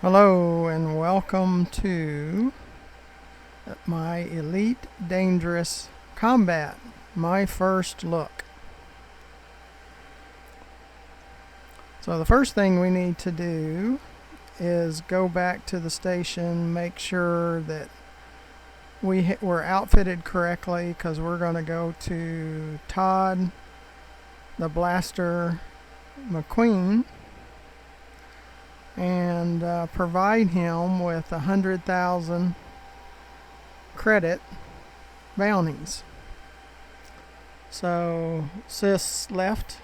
Hello and welcome to my Elite Dangerous Combat, my first look. So the first thing we need to do is go back to the station, make sure that we're outfitted correctly, because we're going to go to Todd the Blaster McQuinn and provide him with 100,000 credit bounties. So sis left.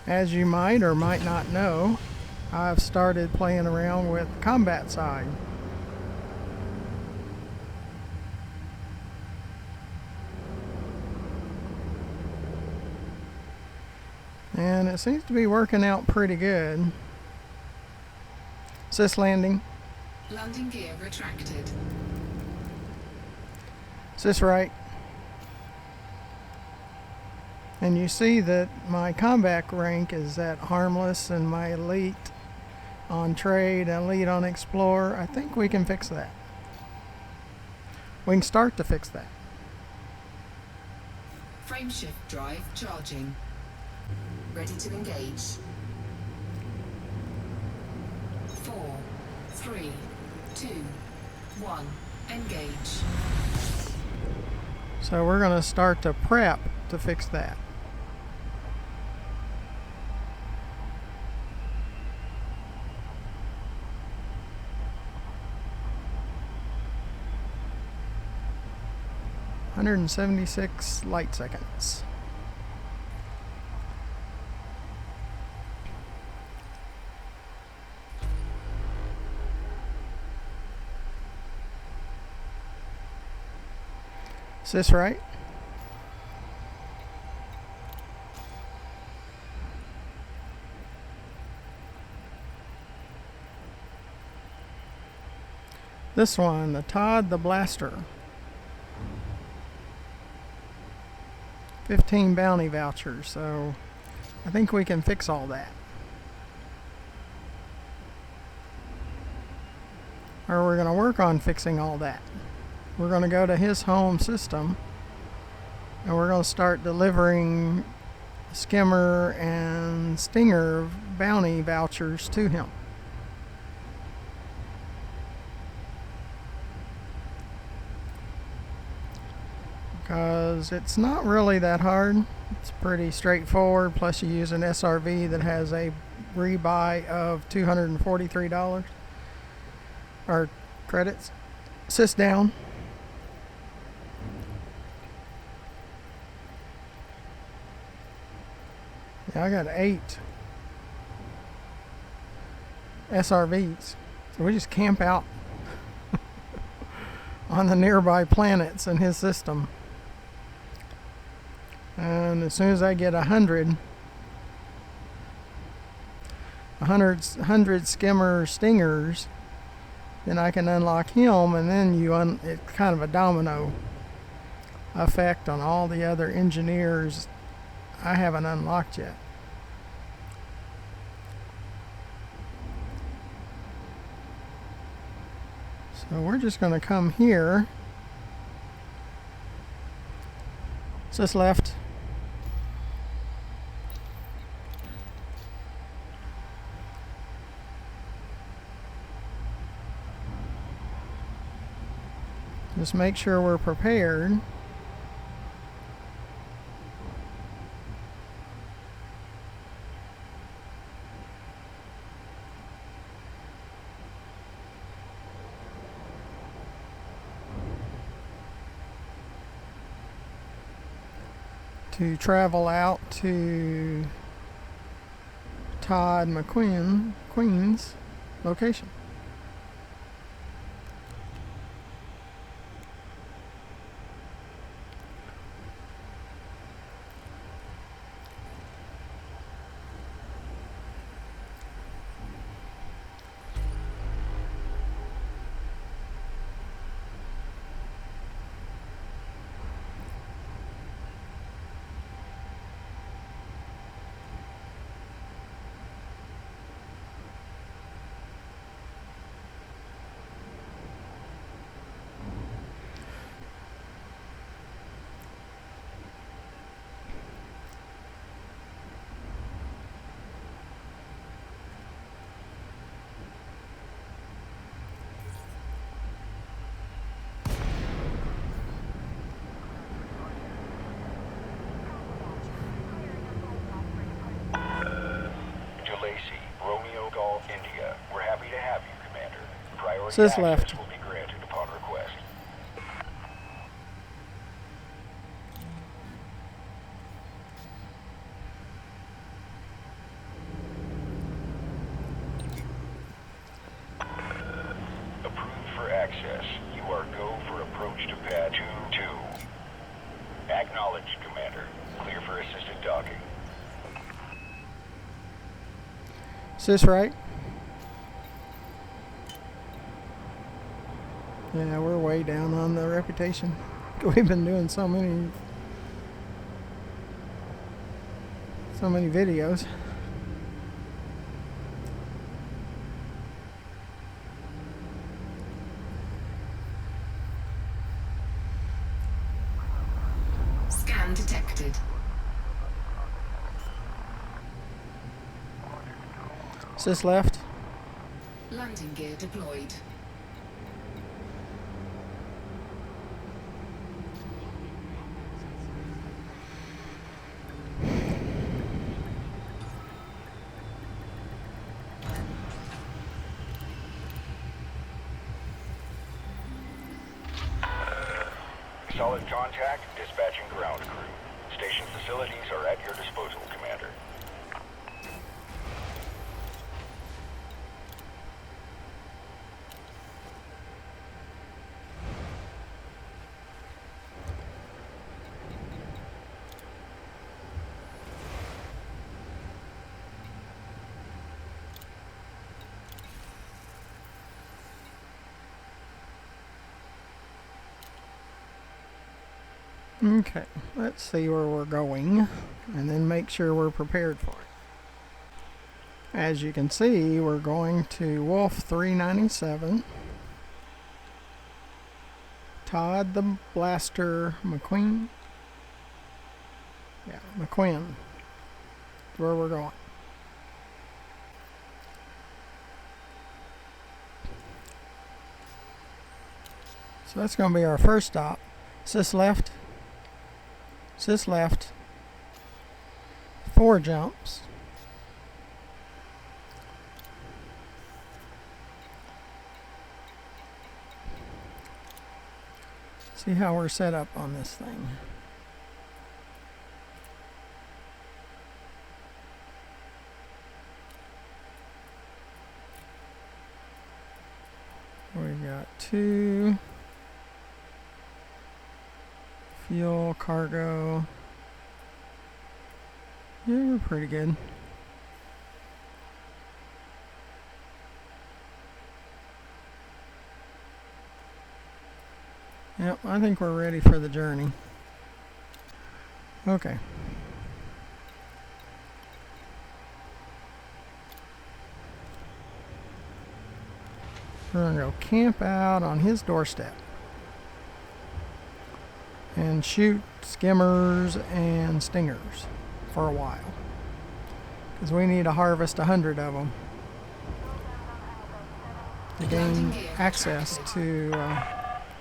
As you might or might not know, I've started playing around with combat side. And it seems to be working out pretty good. Sis landing. Landing gear retracted. Sis right. And you see that my combat rank is at harmless and my elite on trade and elite on explorer. I think we can fix that. We can start to fix that. Frameshift drive charging. Ready to engage. 4, 3, 2, 1. Engage. So we're going to start to prep to fix that. $176 light seconds. Is this right? This one, the Todd the Blaster. 15 bounty vouchers, so I think we can fix all that. Or we're going to work on fixing all that. We're going to go to his home system and we're going to start delivering skimmer and stinger bounty vouchers to him. Because it's not really that hard. It's pretty straightforward. Plus you use an SRV that has a rebuy of $243 or credits. Sis down. Yeah, I got 8 SRVs. So we just camp out on the nearby planets in his system. And as soon as I get 100 skimmer stingers, then I can unlock him, and then it's kind of a domino effect on all the other engineers I haven't unlocked yet. So we're just going to come here. Sis left. Just make sure we're prepared. To travel out to Todd McQueen's location. Tracy, Romeo Golf India. We're happy to have you, Commander. Priority Sys access left. will be granted upon request. Approved for access. You are go for approach to pad 2-2. Acknowledged, Commander. Clear for assisted docking. Sys right. Yeah, we're way down on the reputation. We've been doing so many videos. Scan detected. Sys left. Landing gear deployed. Solid contact, dispatching ground crew. Station facilities are at your disposal, Commander. Okay, let's see where we're going and then make sure we're prepared for it. As you can see, we're going to Wolf 397, Todd the Blaster McQuinn. Yeah, McQuinn. That's where we're going. So that's going to be our first stop. Sys left. Sys left. 4 jumps. See how we're set up on this thing. We got 2. Fuel, cargo. Yeah, we're pretty good. Yep, I think we're ready for the journey. Okay. We're gonna go camp out on his doorstep and shoot skimmers and stingers for a while, because we need to harvest 100 of them to gain access to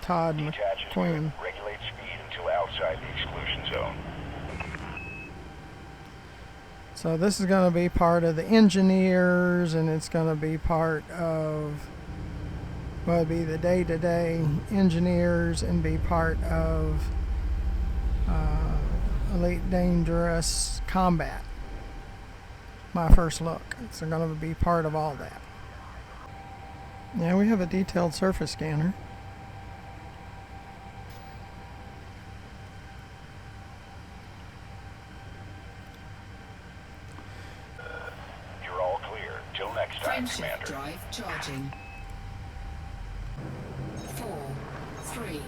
Todd McQuinn. Regulate speed until outside the exclusion zone. So this is going to be part of the engineers, and it's going to be part of, well, it'll be the day-to-day engineers and be part of Elite Dangerous Combat. My first look. It's going to be part of all that. Yeah, we have a detailed surface scanner. You're all clear. Till next time, Frameshift Commander. drive charging. 4, 3,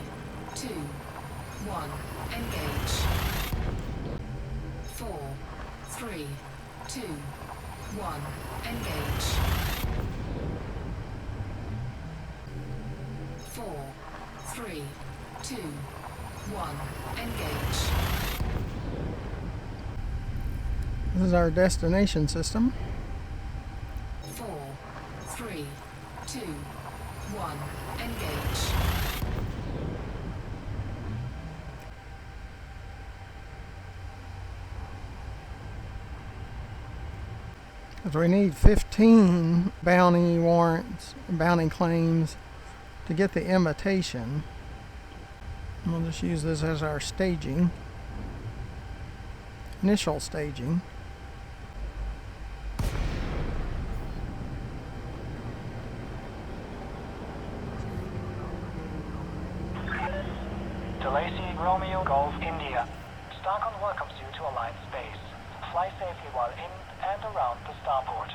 2, 1. Engage. 4, 3, 2, 1. Engage. 4, 3, 2, 1. Engage. This is our destination system. 4, 3, 2, 1. Engage. because we need 15 bounty warrants, bounty claims to get the invitation. We'll just use this as our staging, initial staging. Delacey Romeo Golf India. Stockholm welcomes you to Alliance Space. Fly safely while in and around the starport.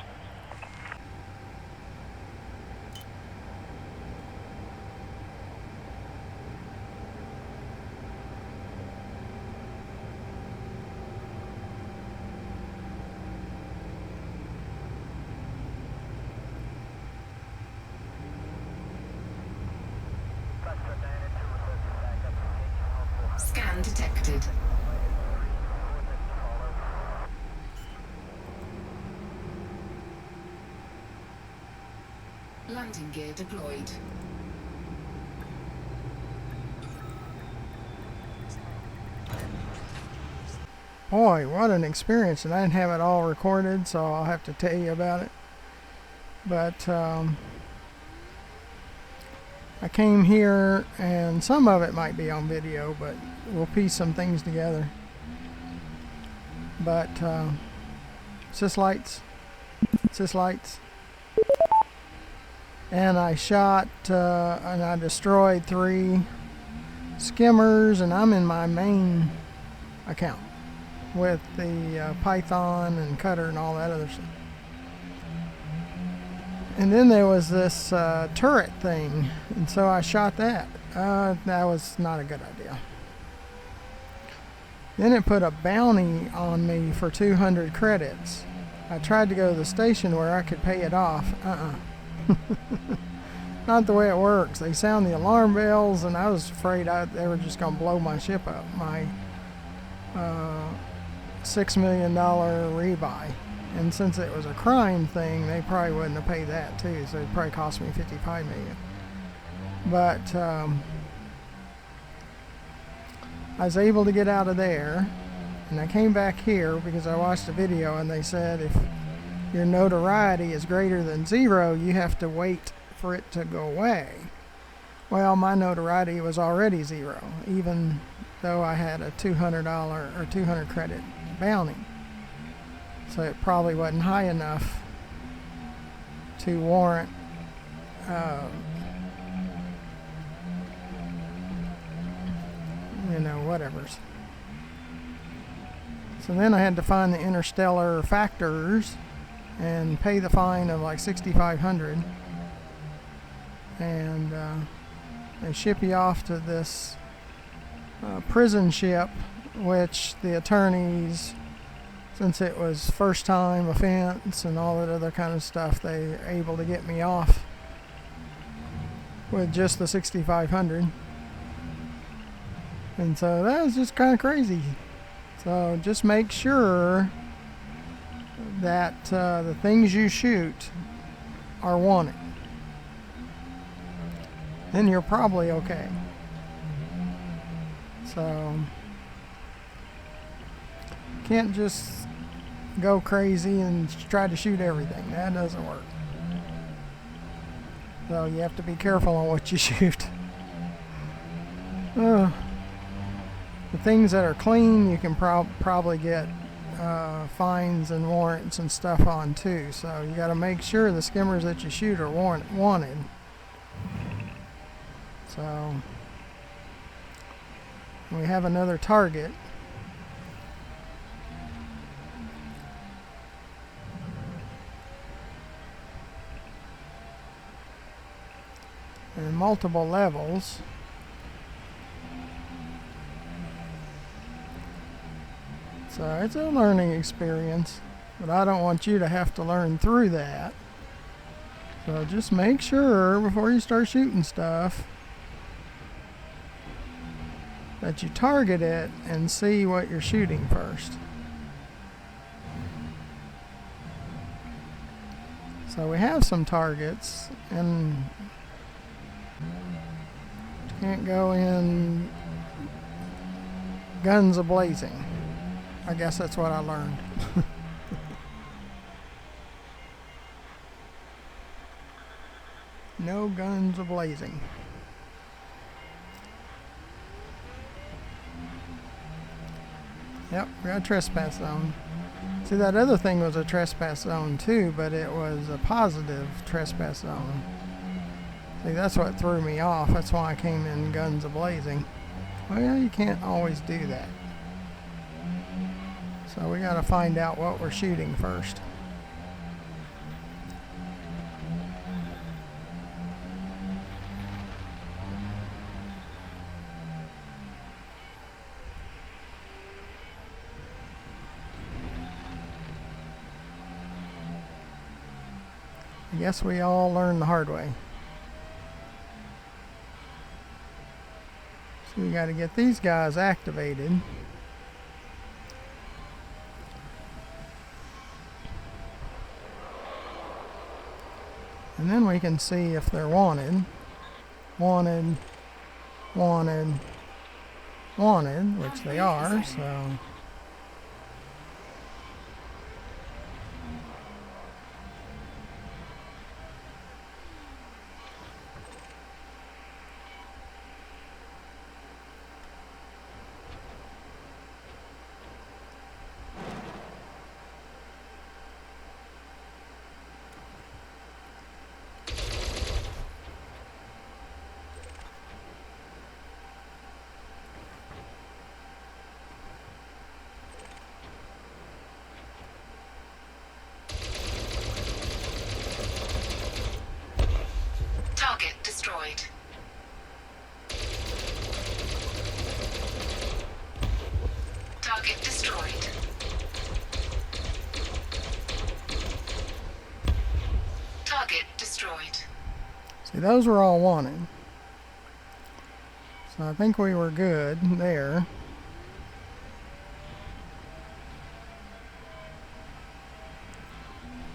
Scan detected. Landing gear deployed. Boy, what an experience, and I didn't have it all recorded, so I'll have to tell you about it. But I came here, and some of it might be on video, but we'll piece some things together. But syslights, and I shot and I destroyed 3 skimmers, and I'm in my main account with the Python and cutter and all that other stuff. And then there was this turret thing, and so I shot that. That was not a good idea. Then it put a bounty on me for 200 credits. I tried to go to the station where I could pay it off. Not the way it works. They sound the alarm bells, and I was afraid they were just going to blow my ship up. My $6 million rebuy. And since it was a crime thing, they probably wouldn't have paid that too, so it probably cost me $55 million. But I was able to get out of there, and I came back here because I watched a video, and they said if your notoriety is greater than 0, you have to wait for it to go away. Well, my notoriety was already 0, even though I had a $200 or 200 credit bounty. So it probably wasn't high enough to warrant whatever's. So then I had to find the interstellar factors and pay the fine of like $6,500, and they ship you off to this prison ship, which the attorneys, since it was first time offense and all that other kind of stuff, they were able to get me off with just the $6,500. And so that was just kind of crazy. So just make sure that the things you shoot are wanted. Then you're probably okay. So can't just go crazy and try to shoot everything. That doesn't work. So you have to be careful on what you shoot. The things that are clean, you can probably get fines and warrants and stuff on too. So you got to make sure the skimmers that you shoot are wanted. So we have another target. And multiple levels. So it's a learning experience, but I don't want you to have to learn through that. So just make sure before you start shooting stuff that you target it and see what you're shooting first. So we have some targets, and can't go in guns a-blazing. I guess that's what I learned. No guns a-blazing. Yep, we got a trespass zone. See, that other thing was a trespass zone too, but it was a positive trespass zone. See, that's what threw me off. That's why I came in guns a-blazing. Well, you can't always do that. So we got to find out what we're shooting first. I guess we all learned the hard way. So we got to get these guys activated. And then we can see if they're wanted. Wanted, wanted, wanted, which they are, so... Target destroyed. Target destroyed. Target destroyed. See, those were all wanted. So I think we were good there.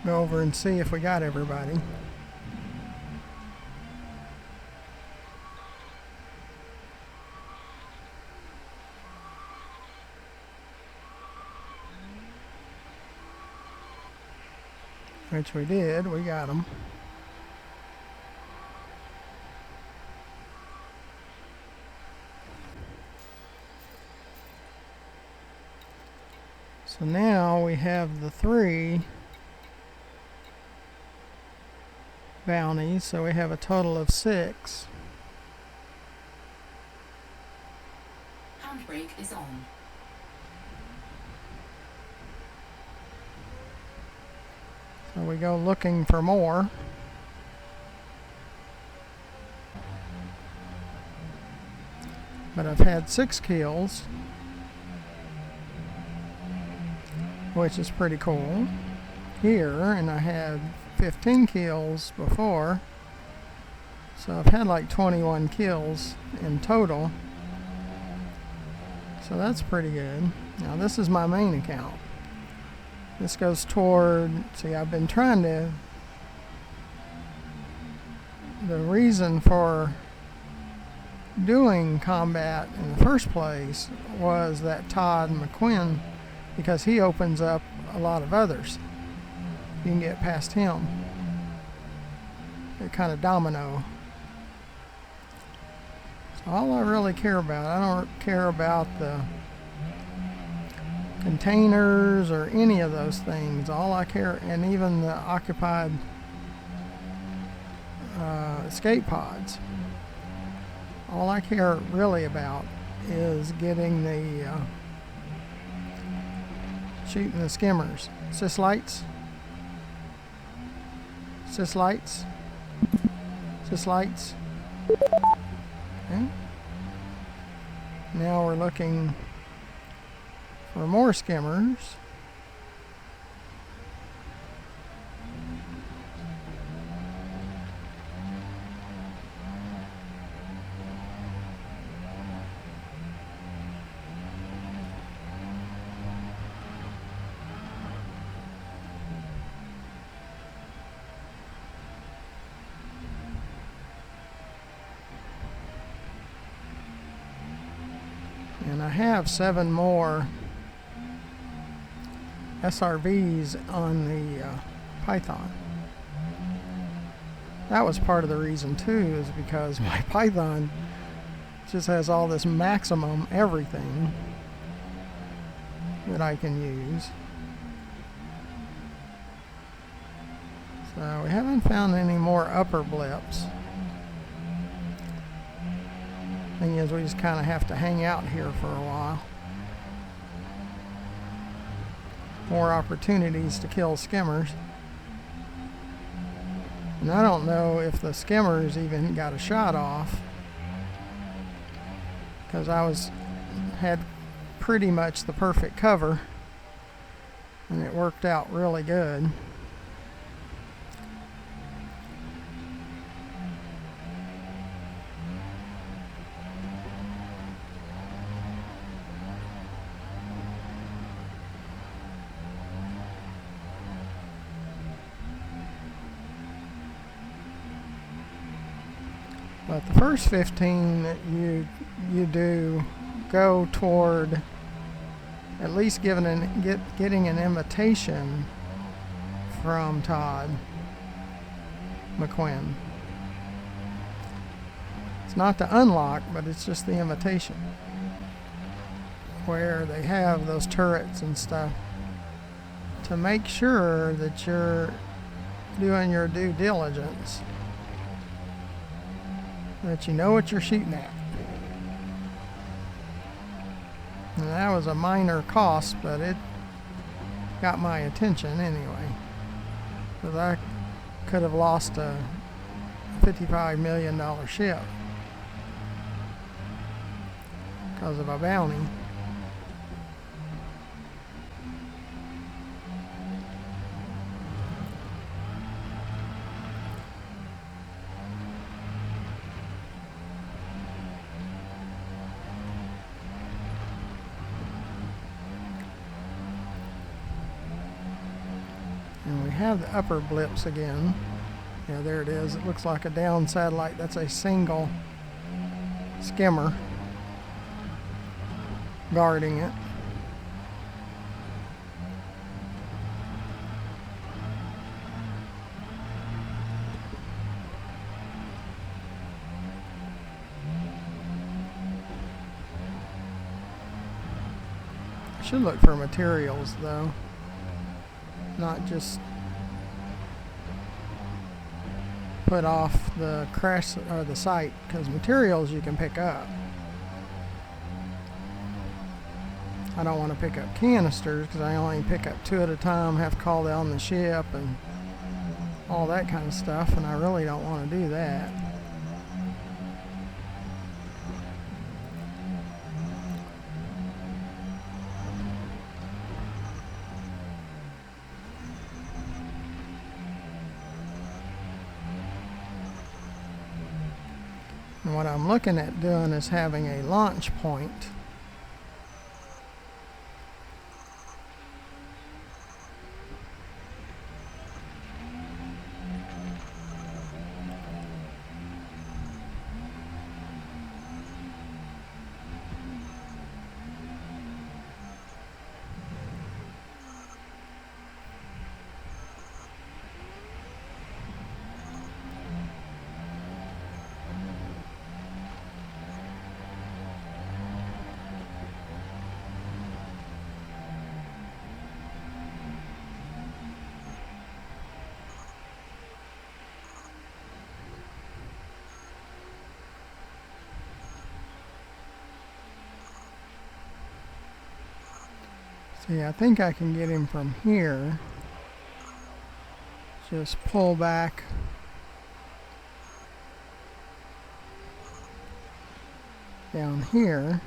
Go over and see if we got everybody. Which we did, we got them. So now we have the 3 bounties, so we have a total of 6. Handbrake is on. So we go looking for more. But I've had 6 kills, which is pretty cool here, and I had 15 kills before, so I've had like 21 kills in total, so that's pretty good. Now this is my main account. This goes toward, see, I've been trying to, the reason for doing combat in the first place was that Todd McQuinn, because he opens up a lot of others. You can get past him. They're kind of domino. So all I really care about, I don't care about the containers or any of those things. All I care, and even the occupied escape pods. All I care really about is getting the shooting the skimmers. Syslights. Syslights. Syslights. Okay. Now we're looking for more skimmers. And I have 7 more SRVs on the Python. that was part of the reason too, is because my Python just has all this maximum everything that I can use. So we haven't found any more upper blips. Thing is, we just kind of have to hang out here for a while. More opportunities to kill skimmers. And I don't know if the skimmers even got a shot off, because had pretty much the perfect cover, and it worked out really good. But the first 15 that you do go toward at least getting an invitation from Todd McQuinn. It's not the unlock, but it's just the invitation, where they have those turrets and stuff to make sure that you're doing your due diligence, that you know what you're shooting at. And that was a minor cost, but it got my attention anyway, because I could have lost a $55 million ship because of a bounty. And we have the upper blips again. Yeah, there it is. It looks like a down satellite. That's a single skimmer guarding it. I should look for materials though, not just put off the crash or the site, because materials you can pick up. I don't want to pick up canisters because I only pick up 2 at a time, have to call down the ship and all that kind of stuff, and I really don't want to do that. And what I'm looking at doing is having a launch point See, I think I can get him from here. Just pull back down here.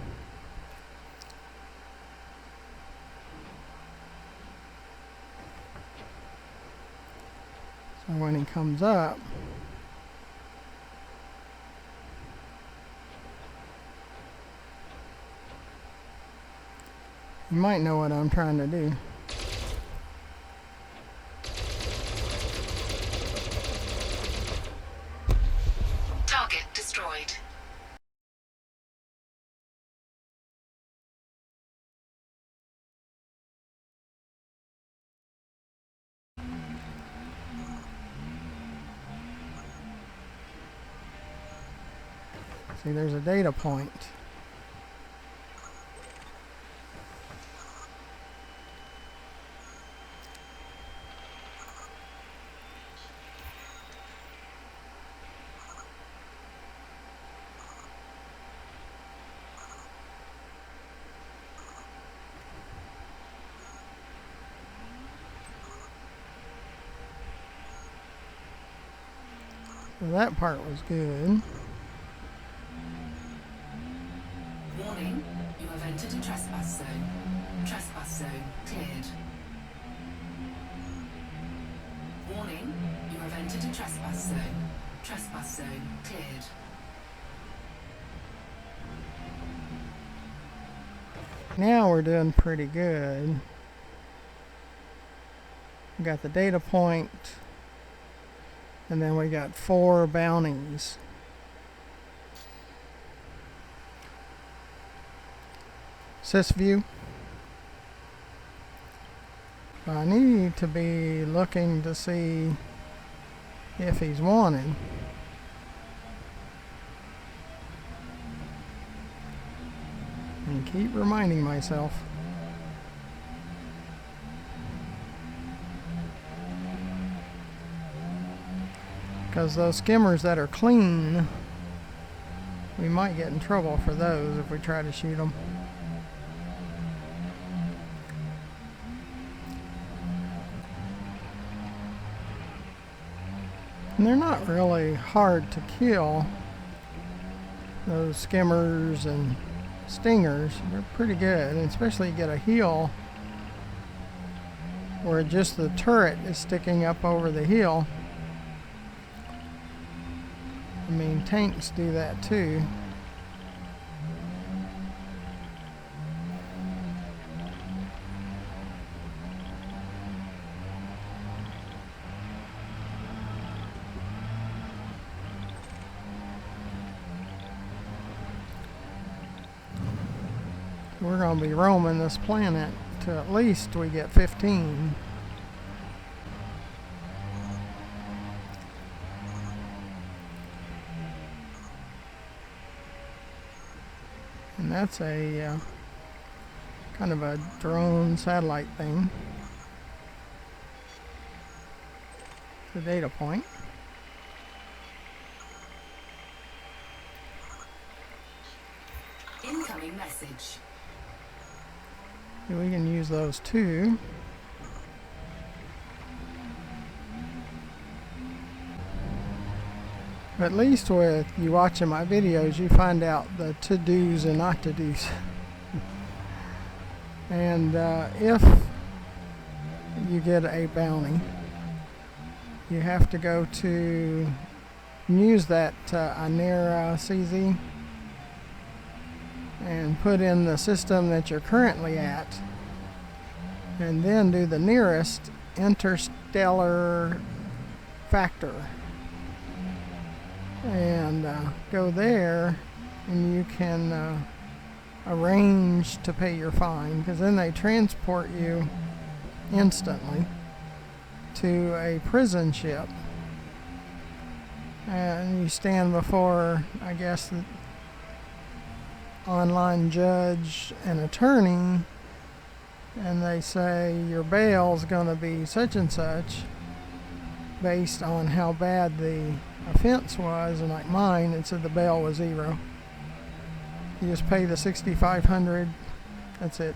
So when he comes up, you might know what I'm trying to do. Target destroyed. See, there's a data point. So that part was good. Warning, you have entered a trespass zone. Trespass zone cleared. Warning, you have entered a trespass zone. Trespass zone cleared. Now we're doing pretty good. We got the data point, and then we got 4 bounties. Sysview. I need to be looking to see if he's wanted. And keep reminding myself. Because those skimmers that are clean, we might get in trouble for those if we try to shoot them. And they're not really hard to kill. Those skimmers and stingers, they're pretty good, and especially you get a heel where just the turret is sticking up over the heel. I mean, tanks do that too. We're going to be roaming this planet till at least we get 15. And that's a kind of a drone satellite thing. The data point. Incoming message. We can use those too. At least with you watching my videos, you find out the to-dos and not to-dos. And if you get a bounty, you have to go to use that INERA CZ and put in the system that you're currently at, and then do the nearest interstellar factor, and go there, and you can arrange to pay your fine, because then they transport you instantly to a prison ship, and you stand before, I guess, the online judge and attorney, and they say your bail's going to be such and such based on how bad the offense was, and like mine, it said the bail was 0. You just pay the $6,500. That's it.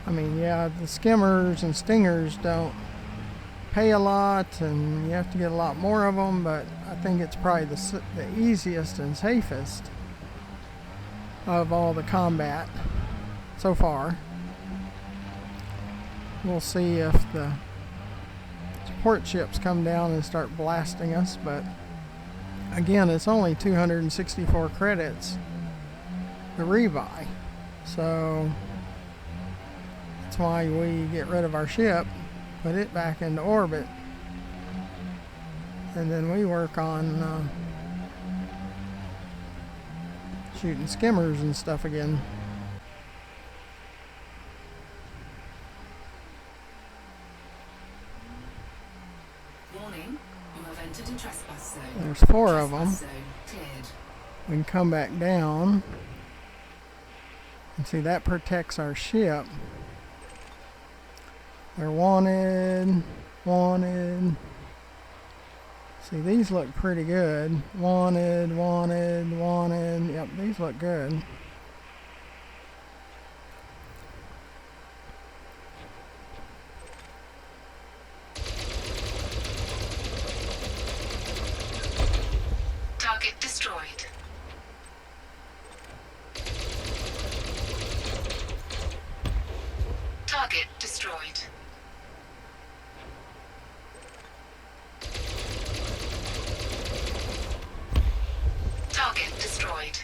I mean, yeah, the skimmers and stingers don't pay a lot, and you have to get a lot more of them, but I think it's probably the easiest and safest of all the combat so far. We'll see if the support ships come down and start blasting us, but again, it's only 264 credits to rebuy, so that's why we get rid of our ship, put it back into orbit, and then we work on shooting skimmers and stuff again. Warning, you have entered a trespass zone. There's there's 4 of them. Trespass zone cleared. We can come back down. And see, that protects our ship. They're wanted, wanted. See, these look pretty good. Wanted, wanted, wanted. Yep, these look good. Target destroyed. Target destroyed. Target destroyed.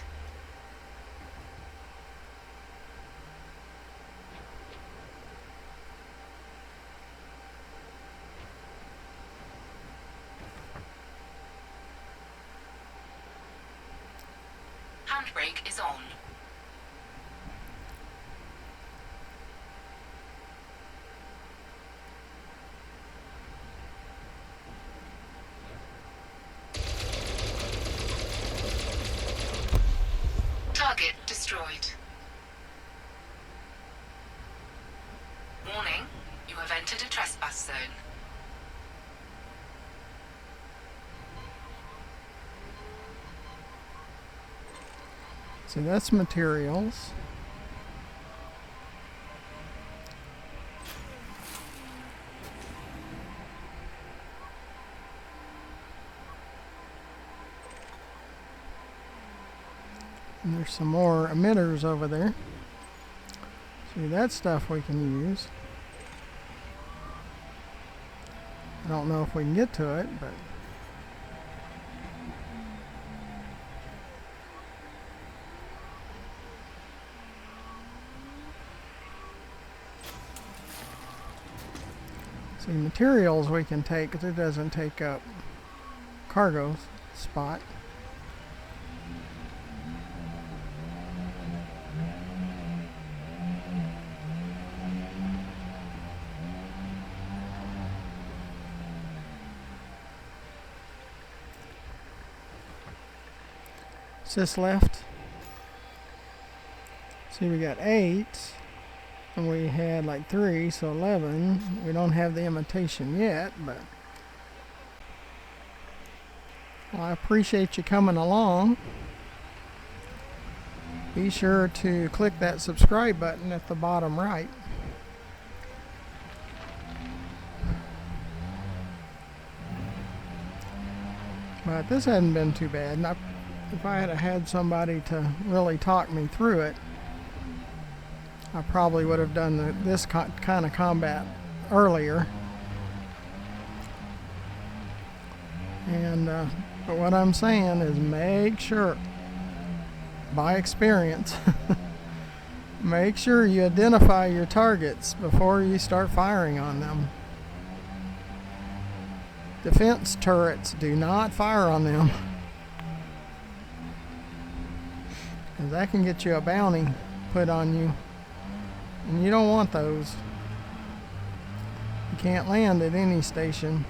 Handbrake is on. Target destroyed. Warning, you have entered a trespass zone. See, that's materials. And there's some more emitters over there. See, that stuff we can use. I don't know if we can get to it, but see, materials we can take because it doesn't take up cargo spot. This left. See, we got 8, and we had like 3, so 11. We don't have the imitation yet, but well, I appreciate you coming along. Be sure to click that subscribe button at the bottom right. But this hasn't been too bad. And if I had had somebody to really talk me through it, I probably would have done this kind of combat earlier. And but what I'm saying is make sure, by experience, make sure you identify your targets before you start firing on them. Defense turrets, do not fire on them. Because that can get you a bounty put on you. And you don't want those. You can't land at any station.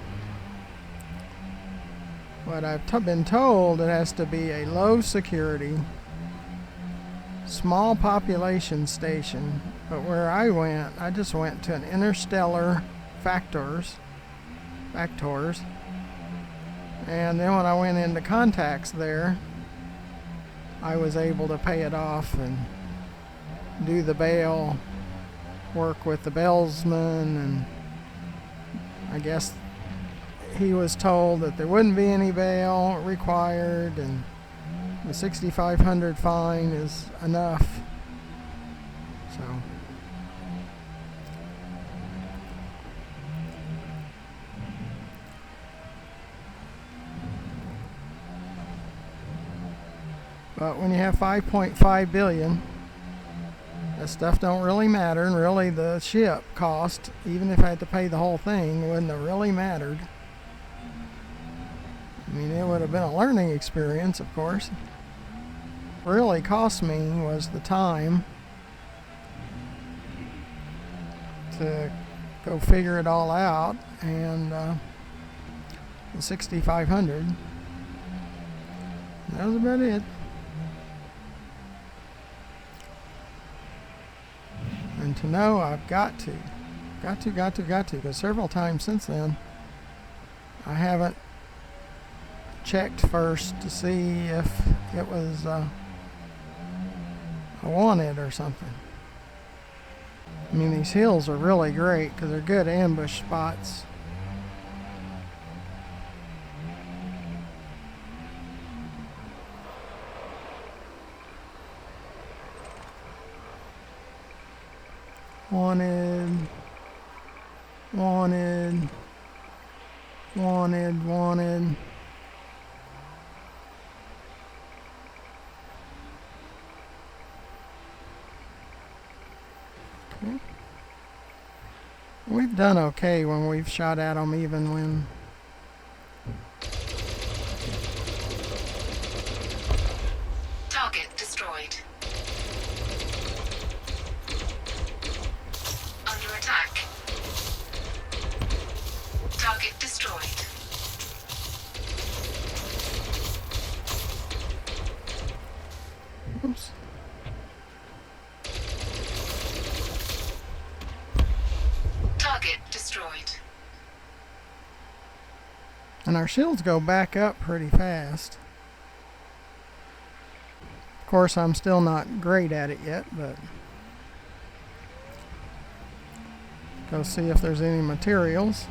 But I've been told it has to be a low security, small population station. But where I went, I just went to an interstellar factors. And then when I went into contacts there, I was able to pay it off and do the bail, work with the bailsman, and I guess he was told that there wouldn't be any bail required, and the $6,500 fine is enough. So but when you have 5.5 billion, that stuff don't really matter, and really the ship cost, even if I had to pay the whole thing, wouldn't have really mattered. I mean, it would have been a learning experience, of course. What really cost me was the time to go figure it all out, and the $6,500. That was about it. And to know, I've got to, because several times since then, I haven't checked first to see if it was a wanted or something. I mean, these hills are really great because they're good ambush spots. Wanted, wanted, wanted, wanted. Okay. We've done okay when we've shot at them, even when Target destroyed. Under attack. Target destroyed. oops. Target destroyed. And our shields go back up pretty fast. Of course, I'm still not great at it yet, but go see if there's any materials.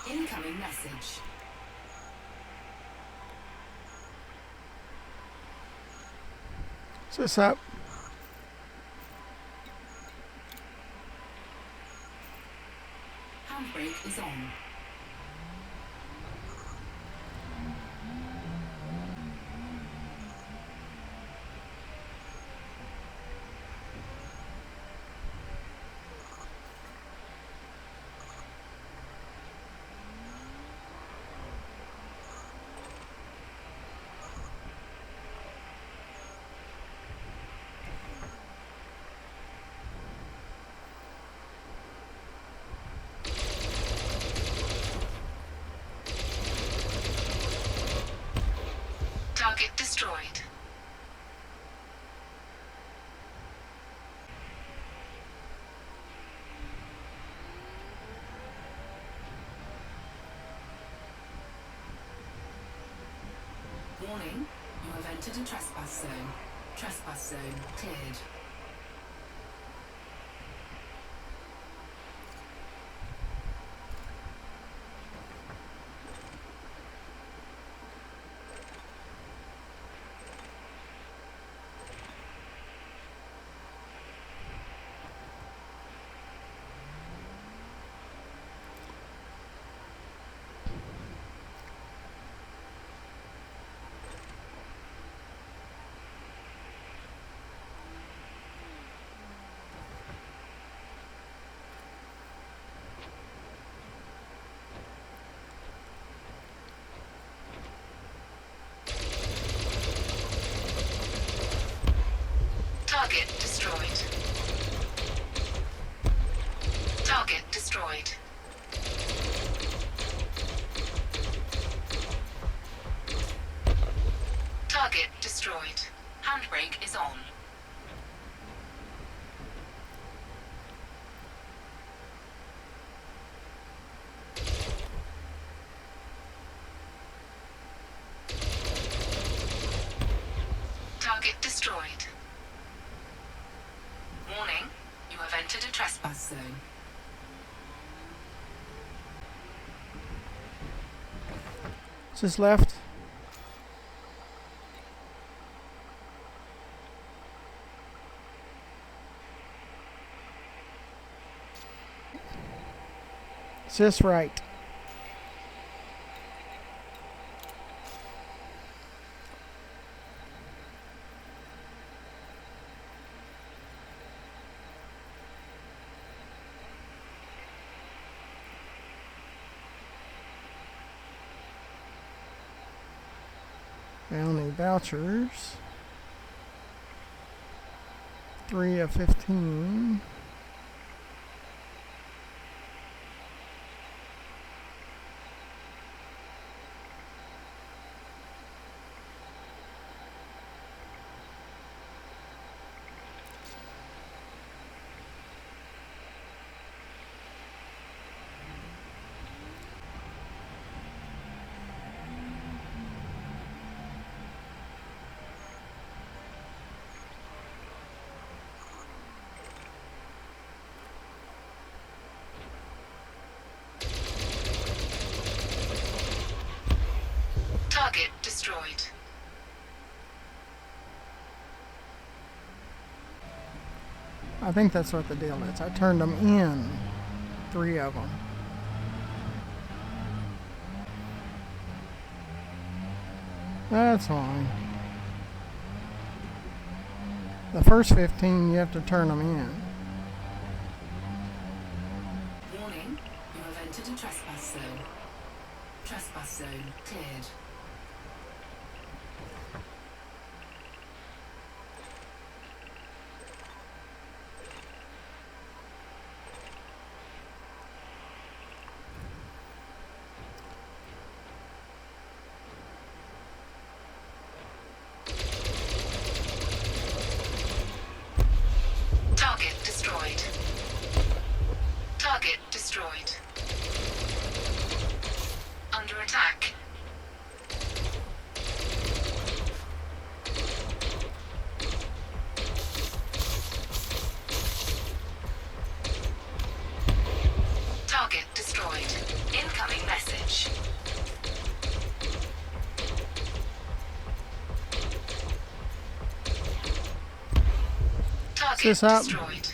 Incoming message. Is this up? Handbrake is on. Target destroyed. Warning, you have entered a trespass zone. Trespass zone cleared. Target destroyed. Target destroyed. Target destroyed. Handbrake is on. Target destroyed. Warning, you have entered a trespass zone. Is this left? Is this right? Bounty vouchers. 3 of 15. Target destroyed. I think that's what the deal is. I turned them in. 3 of them. That's fine. The first 15 you have to turn them in. Warning, you have entered a trespass zone. Trespass zone cleared. Target destroyed. Target destroyed. Under attack. Target destroyed. Incoming message. Target Sis up. destroyed.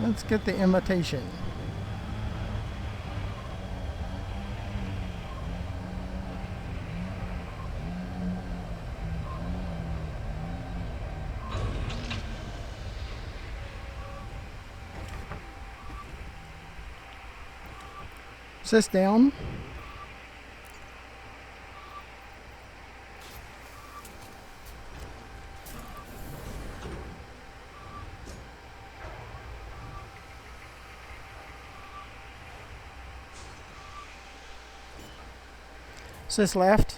Let's get the invitation. Sis down. Sis left.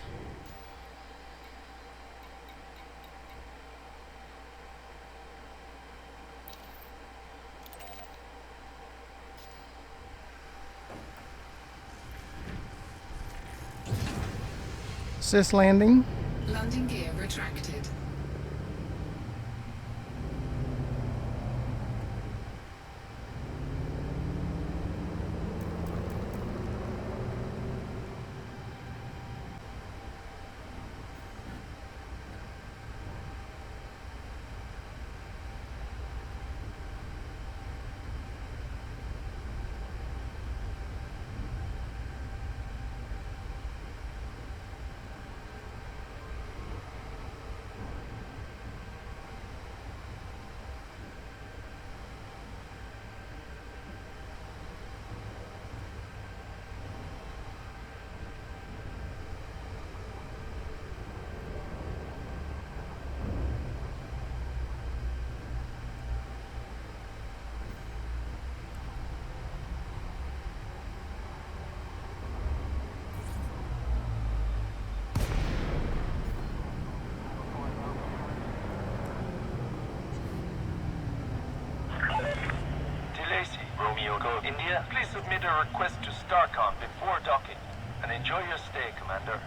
Sis landing. Landing gear retracted. Romeo Golf India, please submit a request to STARCOM before docking, and enjoy your stay, Commander.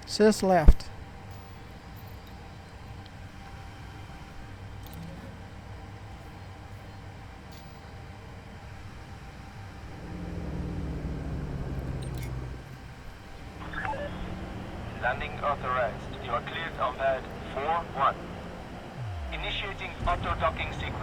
Sis left. Landing authorized. You are cleared on pad 4-1. Initiating auto-docking sequence.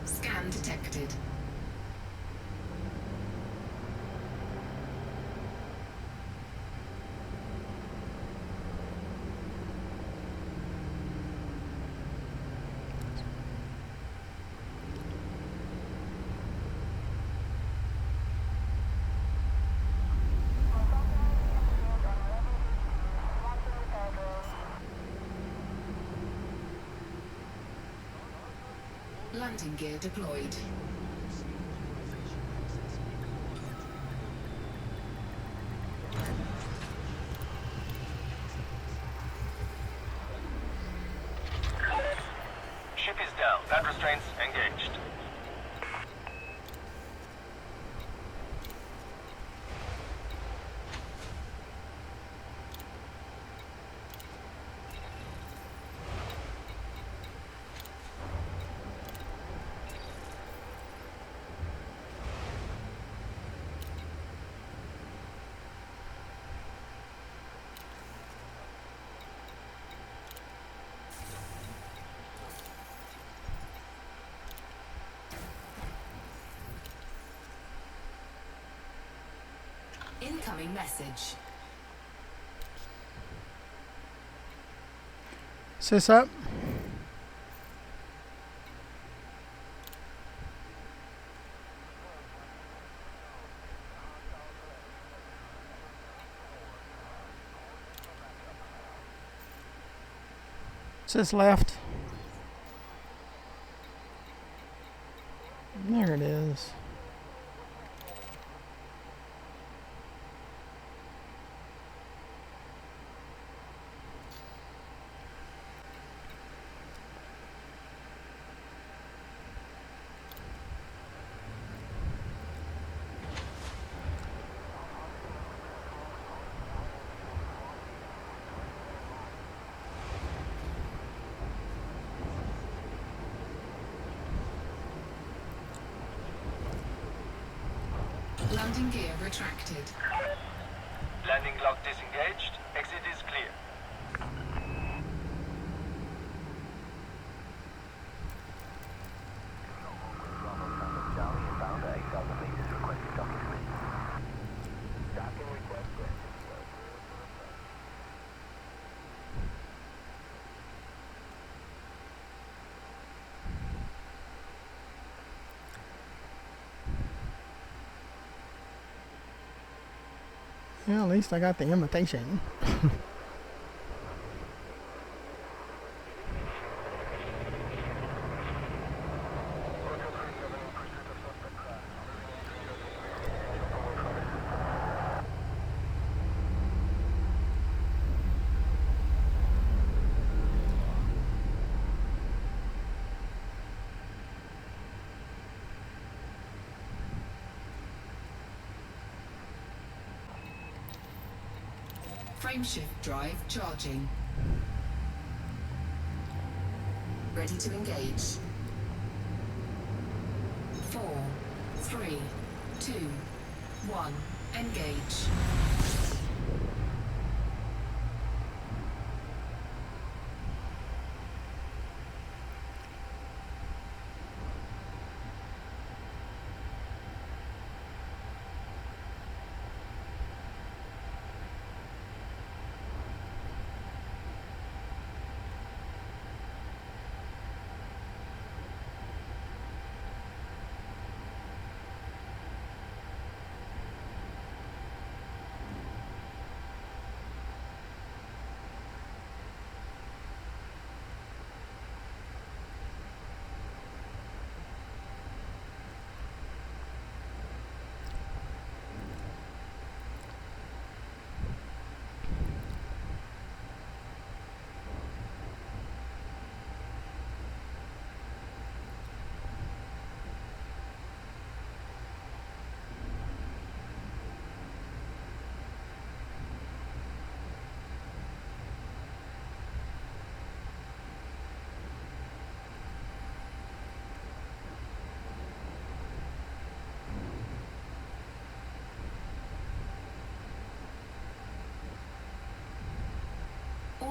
Scan detected. Landing gear deployed. Ship is down. Pad restraints engaged. Incoming message. Sis up. Sis left. There it is. Landing gear retracted. Landing lock disengaged. Exit is clear. Yeah, at least I got the invitation. Frameshift drive charging. Ready to engage. 4, 3, 2, 1. Engage.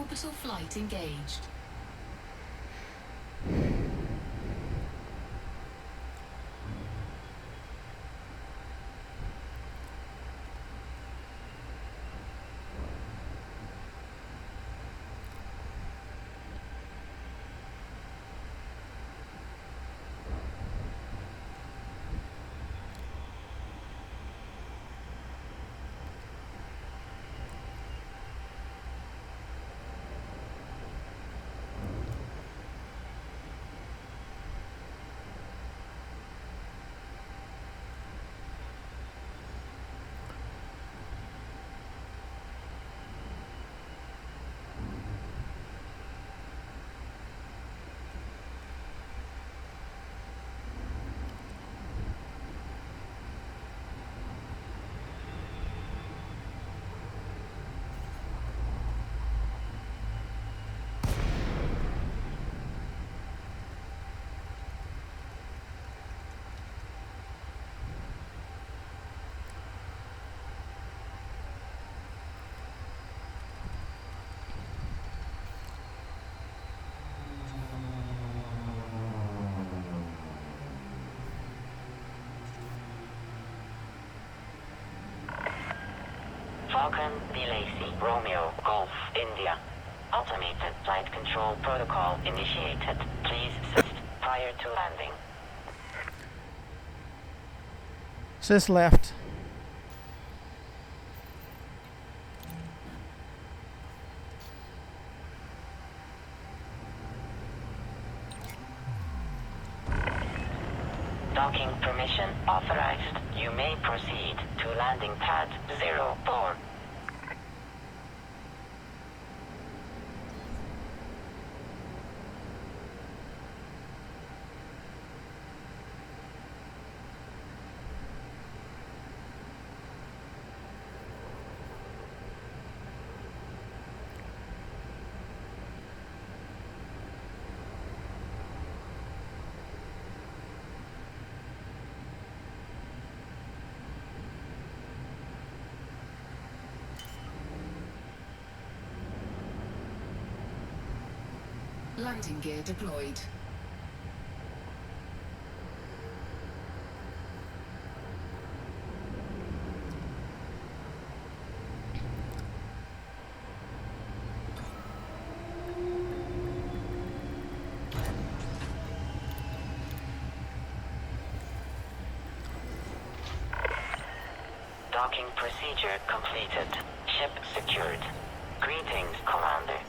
Orbital flight engaged. Falcon, Lacey, Romeo, Golf, India. Automated flight control protocol initiated. Please assist prior to landing. Sis left. Docking permission authorized. You may proceed to landing pad 04. Landing gear deployed. Docking procedure completed. Ship secured. Greetings, Commander.